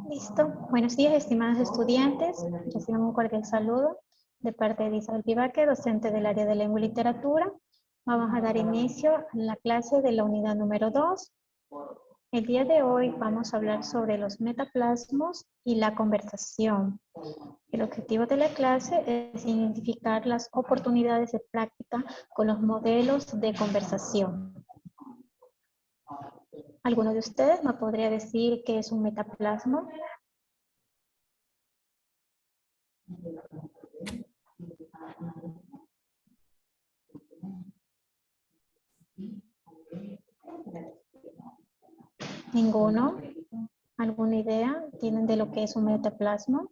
Listo. Buenos días, estimados estudiantes. Reciban un cordial saludo de parte de Isabel Vivaque, docente del área de lengua y literatura. Vamos a dar inicio a la clase de la unidad número 2. El día de hoy vamos a hablar sobre los metaplasmos y la conversación. El objetivo de la clase es identificar las oportunidades de práctica con los modelos de conversación. ¿Alguno de ustedes me podría decir qué es un metaplasmo? ¿Ninguno? ¿Alguna idea tienen de lo que es un metaplasmo?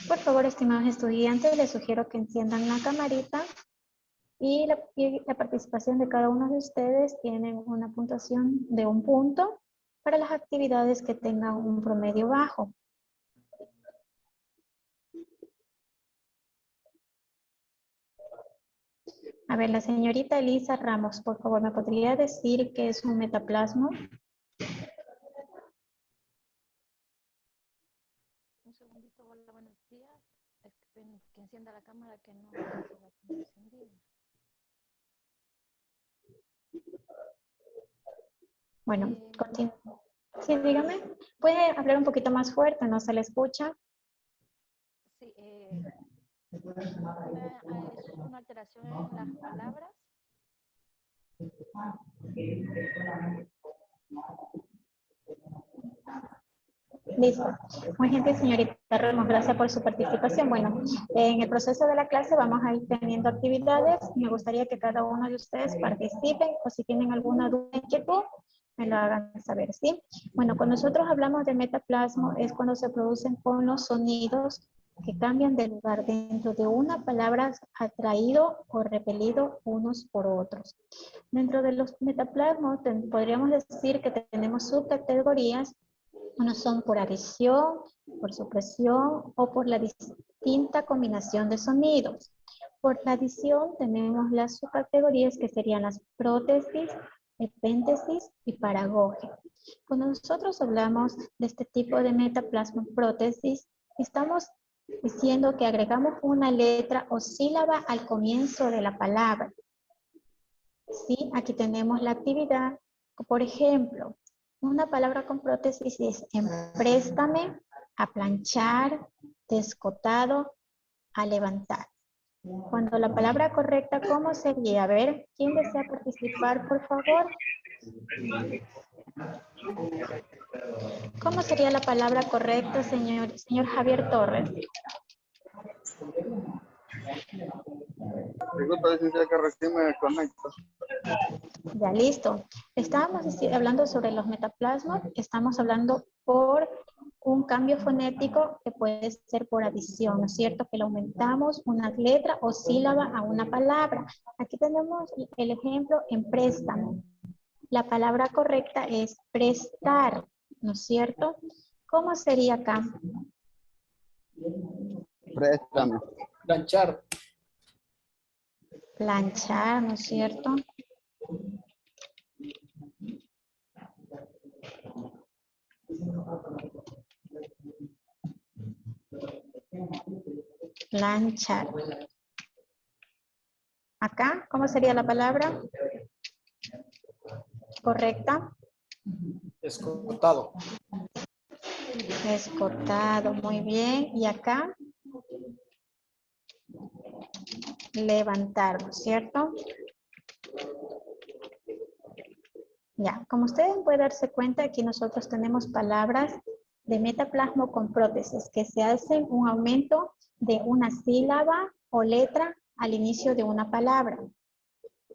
Por favor, estimados estudiantes, les sugiero que enciendan la camarita y la participación de cada uno de ustedes tiene una puntuación de 1 punto para las actividades que tengan un promedio bajo. A ver, la señorita Elisa Ramos, por favor, ¿me podría decir qué es un metaplasmo? Un segundito, hola, buenos días. Es que encienda la cámara que no se la tengo encendida. Bueno, continúo. Sí, dígame. ¿Puede hablar un poquito más fuerte? ¿No se le escucha? Sí, es una alteración en las palabras. Listo. Muy gentil, señorita Ramos, gracias por su participación. Bueno, en el proceso de la clase vamos a ir teniendo actividades. Me gustaría que cada uno de ustedes participen o si tienen alguna duda o inquietud, me lo hagan saber, ¿sí? Bueno, cuando nosotros hablamos de metaplasmo es cuando se producen con los sonidos que cambian de lugar dentro de una palabra atraído o repelido unos por otros. Dentro de los metaplasmos podríamos decir que tenemos subcategorías. Unos son por adición, por supresión o por la distinta combinación de sonidos. Por la adición tenemos las subcategorías que serían las prótesis, epéntesis y paragoge. Cuando nosotros hablamos de este tipo de metaplasma prótesis, estamos diciendo que agregamos una letra o sílaba al comienzo de la palabra. Sí, aquí tenemos la actividad. Por ejemplo, una palabra con prótesis es empréstame, a planchar, descotado, a levantar. Cuando la palabra correcta, ¿cómo sería? A ver, ¿quién desea participar, por favor? ¿Cómo sería la palabra correcta, señor Javier Torres? Disculpa, licenciada, que recién me conecto. Ya, listo. Estábamos hablando sobre los metaplasmos. Estamos hablando por un cambio fonético que puede ser por adición, ¿no es cierto? Que le aumentamos una letra o sílaba a una palabra. Aquí tenemos el ejemplo en préstamo. La palabra correcta es prestar, ¿no es cierto? ¿Cómo sería acá? Préstame. Planchar. Planchar, ¿no es cierto? Planchar. Acá, ¿cómo sería la palabra correcta? Escotado. Escotado, muy bien. Y acá, levantar, ¿no es cierto? Ya, como ustedes pueden darse cuenta, aquí nosotros tenemos palabras de metaplasmo con prótesis que se hacen un aumento de una sílaba o letra al inicio de una palabra.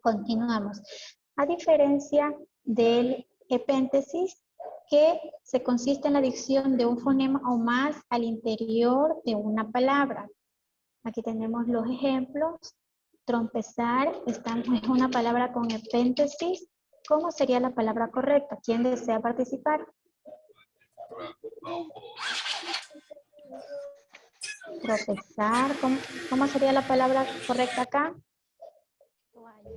Continuamos. A diferencia del epéntesis, que se consiste en la adición de un fonema o más al interior de una palabra. Aquí tenemos los ejemplos. Trompezar es una palabra con epéntesis. ¿Cómo sería la palabra correcta? ¿Quién desea participar? Tropezar. ¿Cómo sería la palabra correcta acá? Toalla.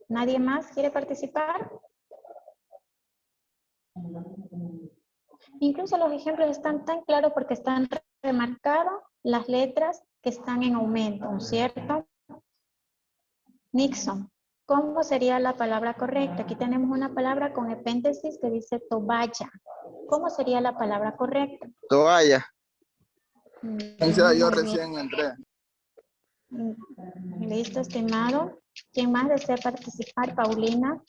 ¿Nadie más quiere participar? Incluso los ejemplos están tan claros porque están remarcados las letras que están en aumento, ¿cierto? Nixon, ¿cómo sería la palabra correcta? Aquí tenemos una palabra con epéntesis que dice toalla. ¿Cómo sería la palabra correcta? Toalla. Yo Muy recién entré. bien. Listo, estimado. ¿Quién más desea participar? Paulina.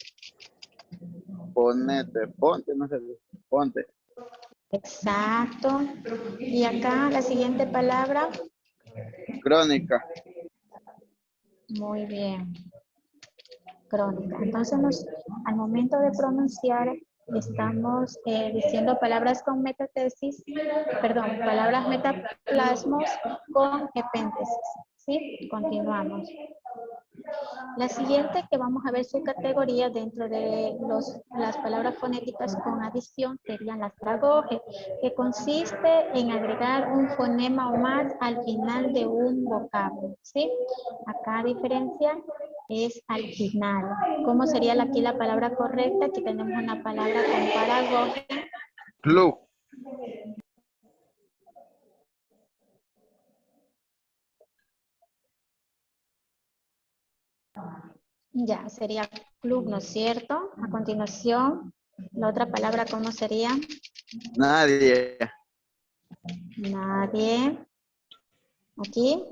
Ponete, ponte, no sé, ponte. Exacto. Y acá la siguiente palabra. Crónica. Muy bien. Crónica. Entonces, al momento de pronunciar, estamos diciendo palabras con metatesis, perdón, palabras metaplasmos con epéntesis. ¿Sí? Continuamos. La siguiente que vamos a ver su categoría dentro de las palabras fonéticas con adición serían las paragoges, que consiste en agregar un fonema o más al final de un vocablo, ¿sí? Acá a diferencia es al final. ¿Cómo sería aquí la palabra correcta? Aquí tenemos una palabra con paragoge. Club. Ya, sería club, ¿no es cierto? A continuación, la otra palabra, ¿cómo sería? Nadie. Nadie. Aquí,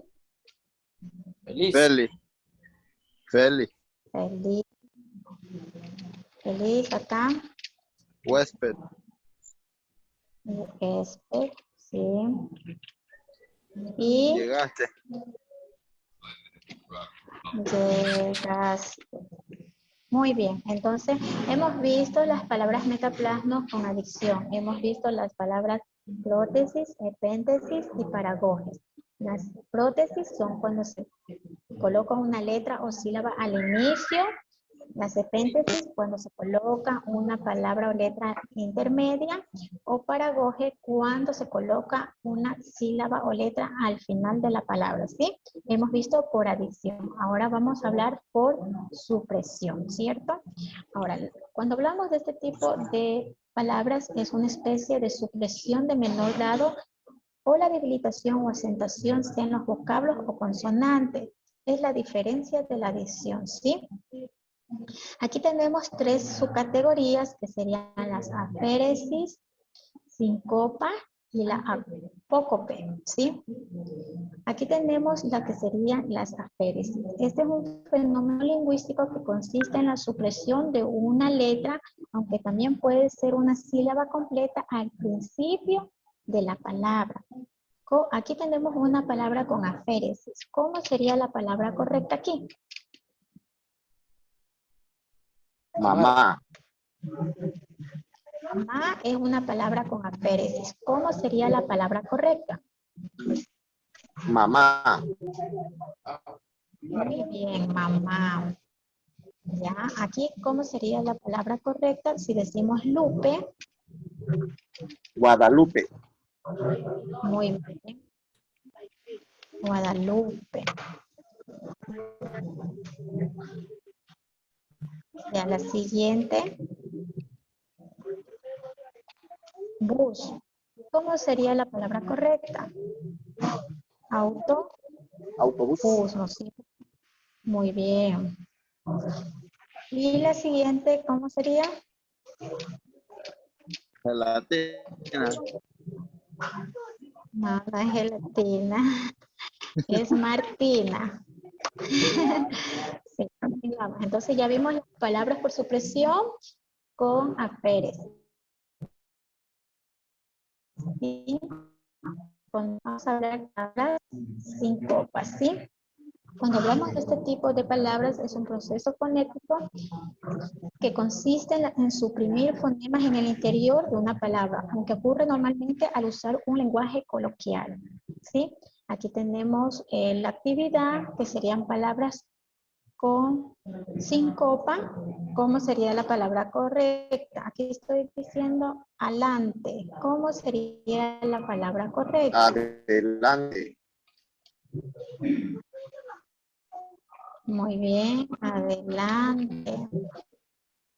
Feliz. Feli. Feli. feliz. Feliz, acá. Huésped. Huésped, sí. Y Llegaste. llegaste. Muy bien, entonces hemos visto las palabras metaplasmos con adición, hemos visto las palabras prótesis, epéntesis y paragoges. Las prótesis son cuando se coloca una letra o sílaba al inicio, las epéntesis cuando se coloca una palabra o letra intermedia, o paragoge cuando se coloca una sílaba o letra al final de la palabra, ¿sí? Hemos visto por adición. Ahora vamos a hablar por supresión, ¿cierto? Ahora, cuando hablamos de este tipo de palabras, es una especie de supresión de menor grado o la debilitación o acentuación sea en los vocablos o consonantes. Es la diferencia de la adición, ¿sí? Aquí tenemos tres subcategorías que serían las aféresis, síncopa y la apócope, ¿sí? Aquí tenemos la que serían las aféresis. Este es un fenómeno lingüístico que consiste en la supresión de una letra, aunque también puede ser una sílaba completa al principio de la palabra. Aquí tenemos una palabra con aféresis. ¿Cómo sería la palabra correcta aquí? Mamá. Mamá es una palabra con aféresis. ¿Cómo sería la palabra correcta? Mamá. Muy bien, mamá. Ya, aquí, ¿cómo sería la palabra correcta? Si decimos Lupe. Guadalupe. Muy bien. Guadalupe. Ya, la siguiente. Bus. ¿Cómo sería la palabra correcta? Auto. Autobús. Bus, ¿no es cierto? Muy bien. Y la siguiente, ¿cómo sería? Gelatina. No, no es gelatina. Es Martina. Sí, continuamos. Entonces ya vimos las palabras por supresión con aféresis. Y vamos a hablar de palabras síncopas, ¿sí? Cuando hablamos de este tipo de palabras es un proceso fonético que consiste en suprimir fonemas en el interior de una palabra, aunque ocurre normalmente al usar un lenguaje coloquial, ¿sí? Aquí tenemos la actividad que serían palabras con síncopa. ¿Cómo sería la palabra correcta? Aquí estoy diciendo alante. ¿Cómo sería la palabra correcta? Adelante. Muy bien, adelante.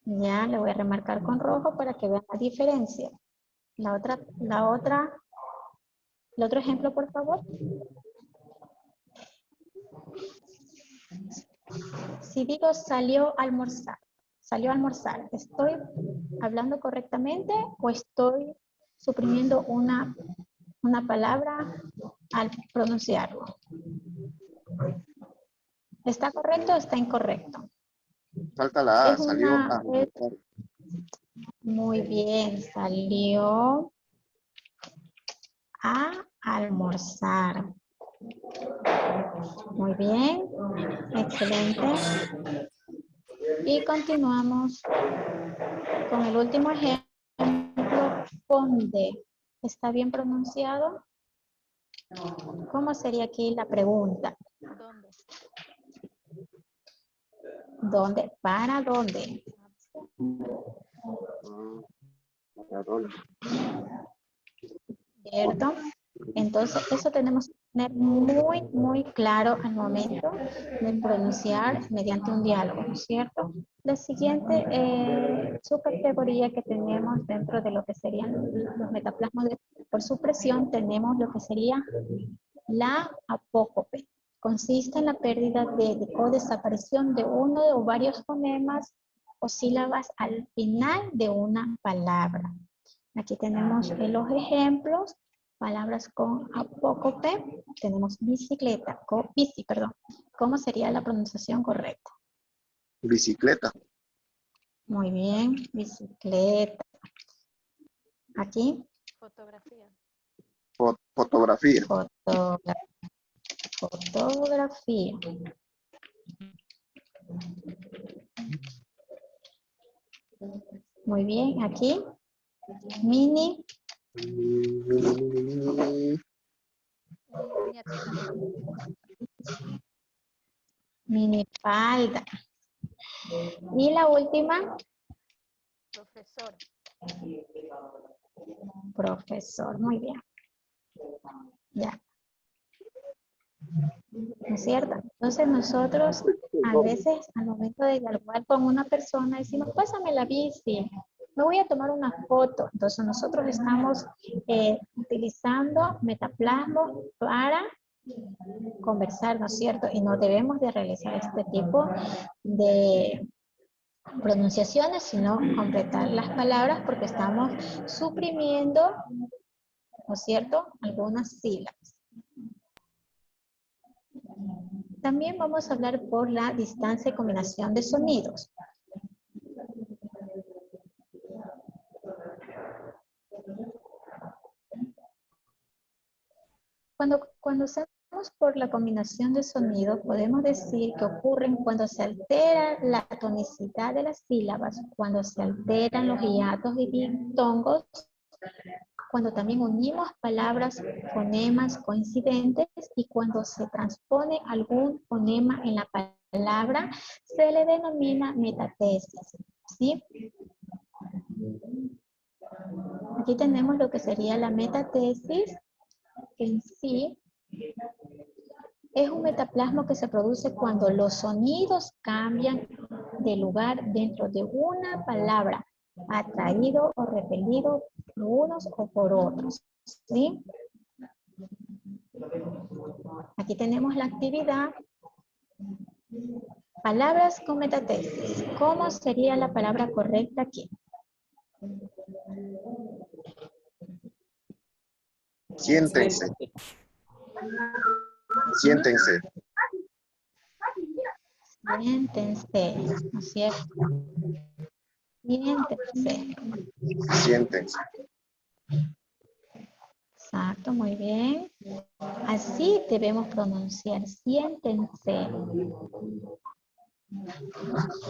Ya le voy a remarcar con rojo para que vean la diferencia. El otro ejemplo, por favor. Si digo salió a almorzar, ¿estoy hablando correctamente o estoy suprimiendo una palabra al pronunciarlo? ¿Está correcto o está incorrecto? Falta la A, Es salió una, a. muy bien, salió a almorzar. Muy bien, excelente. Y continuamos con el último ejemplo. ¿Dónde? ¿Está bien pronunciado? ¿Cómo sería aquí la pregunta? ¿Dónde? ¿Dónde? ¿Para dónde? ¿Cierto? Entonces, eso tenemos que tener muy, muy claro al momento de pronunciar mediante un diálogo, ¿no es cierto? La siguiente subcategoría que tenemos dentro de lo que serían los metaplasmos por supresión, tenemos lo que sería la apócope. Consiste en la pérdida o desaparición de uno o varios fonemas o sílabas al final de una palabra. Aquí tenemos los ejemplos, palabras con apócope. Tenemos bicicleta, bici, perdón. ¿Cómo sería la pronunciación correcta? Bicicleta. Muy bien, bicicleta. Aquí. Fotografía. Fotografía. Fotografía. Muy bien, aquí. Mini. Mini falda. Y la última. Profesor. Profesor, muy bien. Ya. ¿No es cierto? Entonces nosotros a veces al momento de dialogar con una persona decimos, pásame la bici, me voy a tomar una foto. Entonces nosotros estamos utilizando metaplasmos para conversar, ¿no es cierto? Y no debemos de realizar este tipo de pronunciaciones, sino completar las palabras porque estamos suprimiendo, ¿no es cierto?, algunas sílabas. También vamos a hablar por la distancia y combinación de sonidos. Cuando hacemos por la combinación de sonidos, podemos decir que ocurren cuando se altera la tonicidad de las sílabas, cuando se alteran los hiatos y diptongos, cuando también unimos palabras, fonemas coincidentes y cuando se transpone algún fonema en la palabra, se le denomina metatesis, ¿sí? Aquí tenemos lo que sería la metatesis, que en sí es un metaplasmo que se produce cuando los sonidos cambian de lugar dentro de una palabra, atraído o repelido por unos o por otros, ¿sí? Aquí tenemos la actividad. Palabras con metatesis. ¿Cómo sería la palabra correcta aquí? Siéntense. Siéntense. Siéntense, ¿no es cierto? Siéntense. Siéntense. Exacto, muy bien. Así debemos pronunciar, siéntense.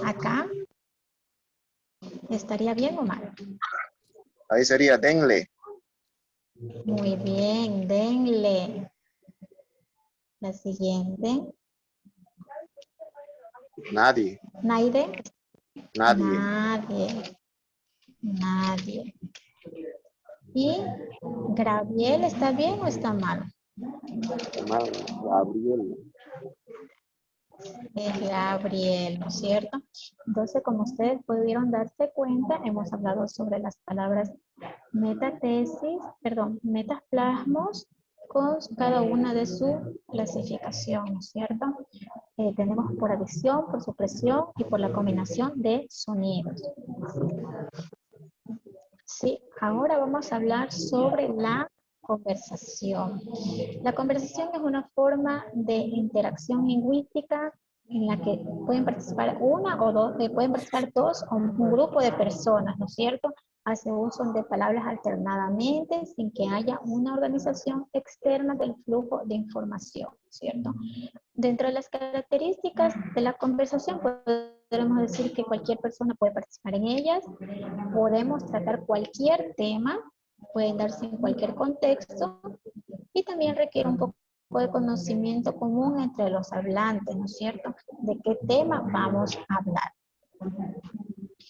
Acá, ¿estaría bien o mal? Ahí sería denle. Muy bien, denle. La siguiente. Nadie. ¿Naide? Nadie. Nadie. Nadie. ¿Y Gabriel está bien o está mal? Gabriel. Es Gabriel, ¿no es cierto? Entonces, como ustedes pudieron darse cuenta, hemos hablado sobre las palabras metatesis, perdón, metaplasmos, con cada una de su clasificación, ¿no es cierto? Tenemos por adición, por supresión y por la combinación de sonidos. Sí, ahora vamos a hablar sobre la conversación. La conversación es una forma de interacción lingüística en la que pueden participar una o dos, pueden participar dos o un grupo de personas, ¿no es cierto? Hace uso de palabras alternadamente sin que haya una organización externa del flujo de información, ¿cierto? Dentro de las características de la conversación podemos decir que cualquier persona puede participar en ellas, podemos tratar cualquier tema, pueden darse en cualquier contexto y también requiere un poco de conocimiento común entre los hablantes, ¿no es cierto? De qué tema vamos a hablar.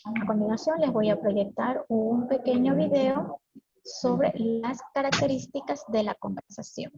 A continuación les voy a proyectar un pequeño video sobre las características de la conversación.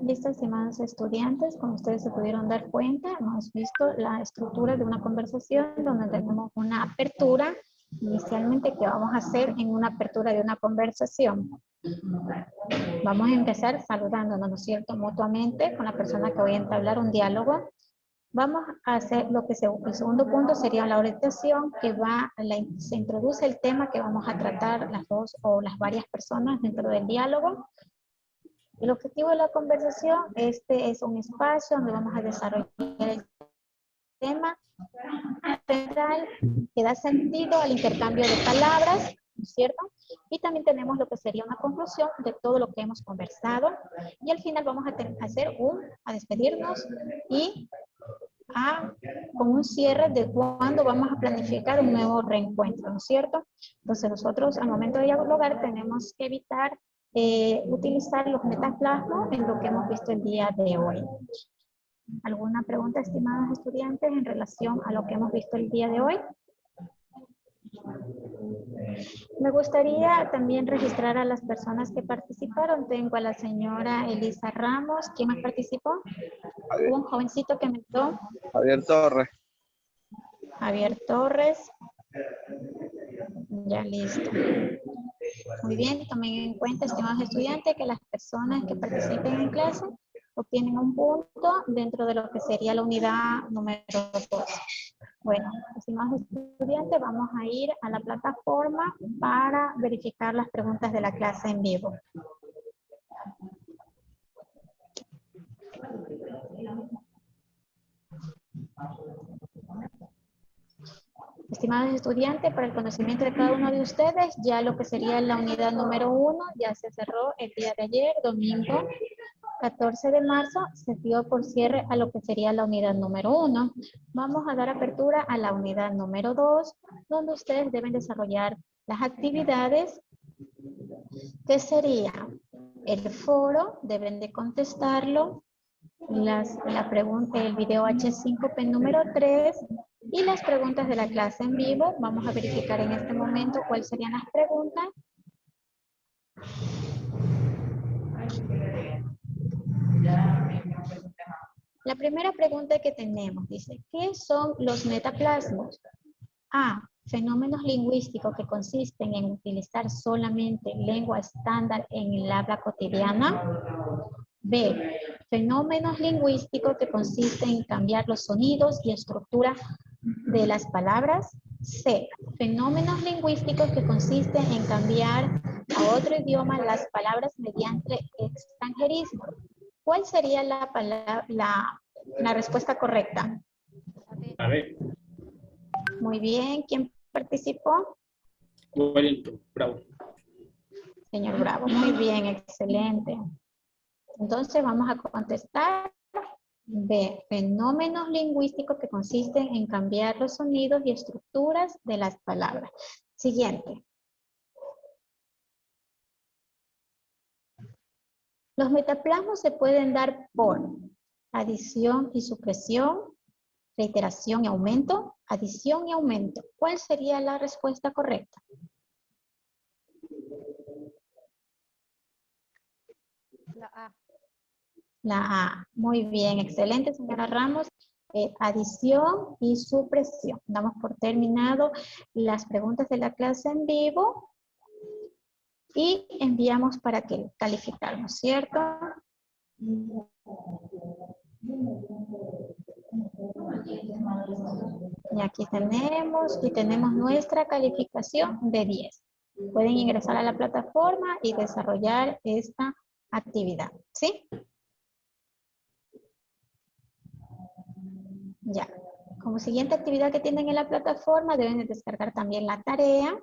Listo, estimados estudiantes, como ustedes se pudieron dar cuenta, hemos visto la estructura de una conversación donde tenemos una apertura, inicialmente que vamos a hacer en una apertura de una conversación. Vamos a empezar saludándonos, ¿no es cierto?, mutuamente con la persona que voy a entablar un diálogo. Vamos a hacer lo que el segundo punto sería la orientación, que se introduce el tema que vamos a tratar las dos o las varias personas dentro del diálogo. El objetivo de la conversación, este es un espacio donde vamos a desarrollar el tema central que da sentido al intercambio de palabras, ¿no es cierto? Y también tenemos lo que sería una conclusión de todo lo que hemos conversado. Y al final vamos a despedirnos y con un cierre de cuándo vamos a planificar un nuevo reencuentro, ¿no es cierto? Entonces nosotros al momento de dialogar tenemos que evitar utilizar los metaplasmos en lo que hemos visto el día de hoy. ¿Alguna pregunta, estimados estudiantes, en relación a lo que hemos visto el día de hoy? Me gustaría también registrar a las personas que participaron. Tengo a la señora Elisa Ramos. ¿Quién más participó? Hubo un jovencito que me dio. Javier Torres. Javier Torres. Ya listo. Muy bien, tomen en cuenta, estimados estudiantes, que las personas que participen en clase obtienen un punto dentro de lo que sería la unidad número 2. Bueno, estimados estudiantes, vamos a ir a la plataforma para verificar las preguntas de la clase en vivo. Estimados estudiantes, para el conocimiento de cada uno de ustedes, ya lo que sería la unidad número 1 ya se cerró el día de ayer, domingo 14 de marzo, se dio por cierre a lo que sería la unidad número 1. Vamos a dar apertura a la unidad número 2, donde ustedes deben desarrollar las actividades, que sería el foro, deben de contestarlo, la pregunta, el video H5P número 3 y las preguntas de la clase en vivo. Vamos a verificar en este momento cuáles serían las preguntas. La primera pregunta que tenemos dice, ¿qué son los metaplasmos? A, fenómenos lingüísticos que consisten en utilizar solamente lengua estándar en el habla cotidiana. B, fenómenos lingüísticos que consisten en cambiar los sonidos y estructura de las palabras. C, fenómenos lingüísticos que consisten en cambiar a otro idioma las palabras mediante extranjerismo. ¿Cuál sería la respuesta correcta? A ver, Muy bien, ¿quién participó? Wellington, bravo. Señor Bravo, muy bien, excelente. Entonces vamos a contestar B, fenómenos lingüísticos que consisten en cambiar los sonidos y estructuras de las palabras. Siguiente. Los metaplasmos se pueden dar por adición y supresión, reiteración y aumento, adición y aumento. ¿Cuál sería la respuesta correcta? La A. La A. Muy bien, excelente, señora Ramos. Adición y supresión. Damos por terminado las preguntas de la clase en vivo y enviamos para que calificamos, ¿cierto? Y aquí tenemos nuestra calificación de 10. Pueden ingresar a la plataforma y desarrollar esta actividad, ¿sí? Ya. Como siguiente actividad que tienen en la plataforma, deben de descargar también la tarea.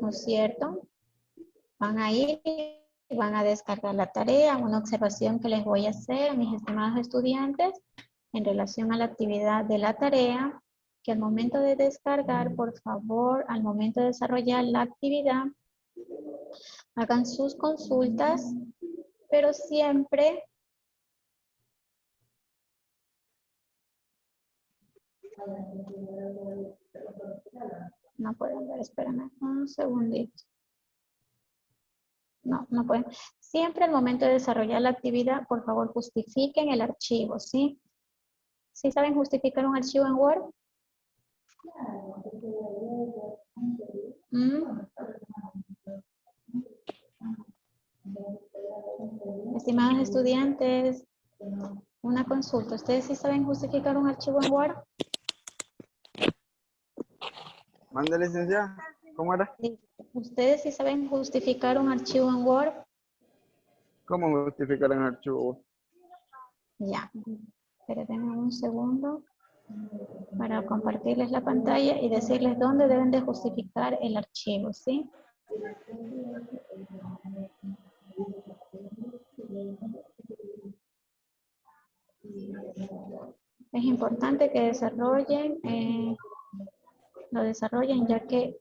¿No es cierto? Van a ir y van a descargar la tarea. Una observación que les voy a hacer a mis estimados estudiantes en relación a la actividad de la tarea, que al momento de descargar, por favor, al momento de desarrollar la actividad, hagan sus consultas, pero siempre no pueden ver, espérame un segundito. No, no pueden. Siempre al momento de desarrollar la actividad, por favor, justifiquen el archivo, ¿sí? ¿Sí saben justificar un archivo en Word? Estimados estudiantes, una consulta. ¿Ustedes sí saben justificar un archivo en Word? Mande, licenciada. ¿Cómo era? ¿Ustedes sí saben justificar un archivo en Word? ¿Cómo justificar en archivo? Ya. Espérenme un segundo para compartirles la pantalla y decirles dónde deben de justificar el archivo, ¿sí? Es importante que desarrollen, lo desarrollen ya que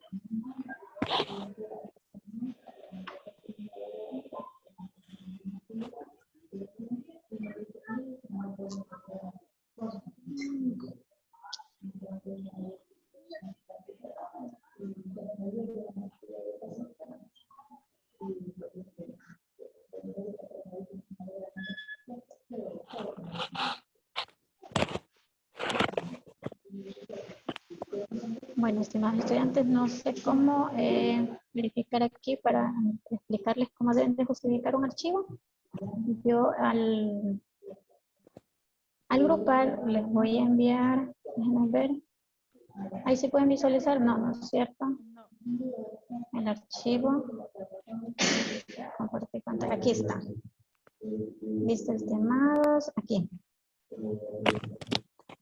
bueno, estimados estudiantes, no sé cómo verificar aquí para explicarles cómo deben de justificar un archivo. Yo al grupal les voy a enviar, déjenme ver, ahí se pueden visualizar, no es cierto. No. El archivo, compartir pantalla, aquí está. Listo, estimados, aquí.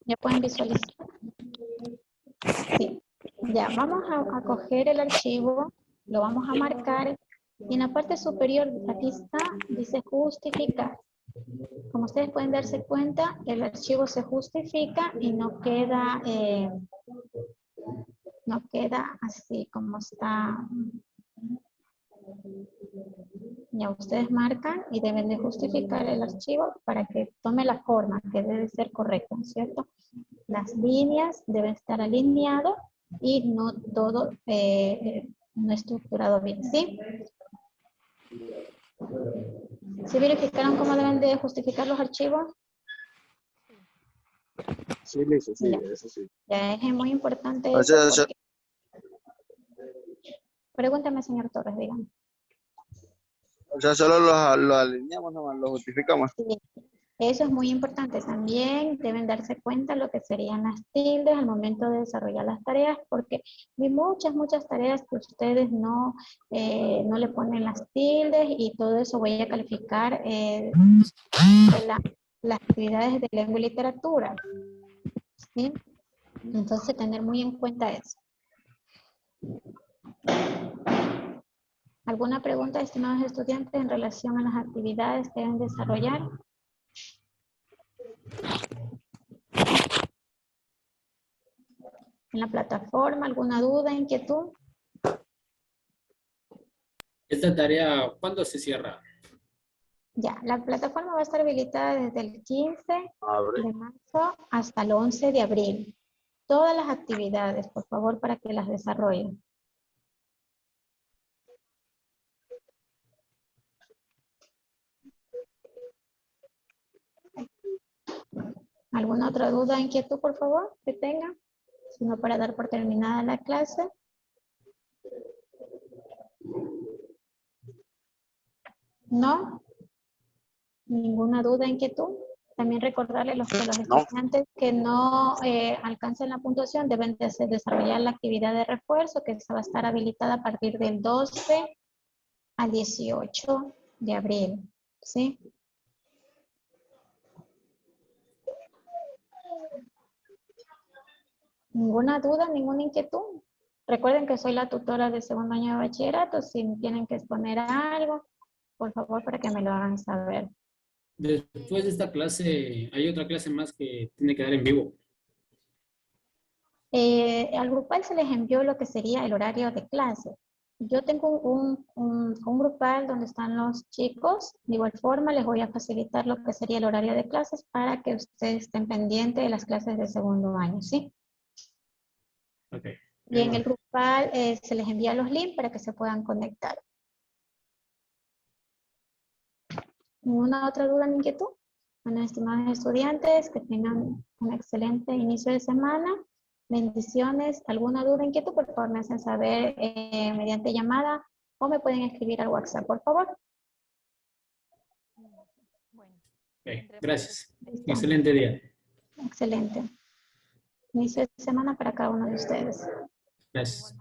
¿Ya pueden visualizar? Sí. Ya, vamos a coger el archivo, lo vamos a marcar y en la parte superior, aquí está, dice justificar. Como ustedes pueden darse cuenta, el archivo se justifica y no queda así como está. Ya ustedes marcan y deben de justificar el archivo para que tome la forma que debe ser correcta, ¿cierto? Las líneas deben estar alineadas y no todo no estructurado bien, ¿sí? ¿Sí verificaron cómo deben de justificar los archivos? Sí, listo, sí, Ya. eso sí. Ya es muy importante O eso sea, porque... Pregúntame, señor Torres, dígame. solo los alineamos nomás, los justificamos. Sí, eso es muy importante. También deben darse cuenta lo que serían las tildes al momento de desarrollar las tareas, porque hay muchas tareas que ustedes no le ponen las tildes y todo eso voy a calificar las actividades de lengua y literatura. ¿Sí? Entonces, tener muy en cuenta eso. ¿Alguna pregunta, estimados estudiantes, en relación a las actividades que deben desarrollar? En la plataforma, ¿alguna duda, inquietud? Esta tarea, ¿cuándo se cierra? Ya, la plataforma va a estar habilitada desde el 15 Abre. de marzo hasta el 11 de abril. Todas las actividades, por favor, para que las desarrollen. ¿Alguna otra duda, inquietud, por favor, que tengan? Si no, para dar por terminada la clase. ¿No? ¿Ninguna duda, inquietud? También recordarle a los estudiantes que no alcancen la puntuación deben de desarrollar la actividad de refuerzo que va a estar habilitada a partir del 12 al 18 de abril. ¿Sí? ¿Ninguna duda, ninguna inquietud? Recuerden que soy la tutora de segundo año de bachillerato. Si tienen que exponer algo, por favor, para que me lo hagan saber. Después de esta clase, hay otra clase más que tiene que dar en vivo. Al grupal se les envió lo que sería el horario de clase. Yo tengo un grupal donde están los chicos. De igual forma, les voy a facilitar lo que sería el horario de clases para que ustedes estén pendientes de las clases de segundo año, ¿sí? Ok. Y en el grupal se les envía los links para que se puedan conectar. ¿Ninguna otra duda ni inquietud? Bueno, estimados estudiantes, que tengan un excelente inicio de semana. Bendiciones. ¿Alguna duda, inquietud? Por favor, me hacen saber mediante llamada o me pueden escribir al WhatsApp, por favor. Bueno. Ok, gracias. Ahí está. Excelente día. Excelente. Inicio de semana para cada uno de ustedes. Gracias.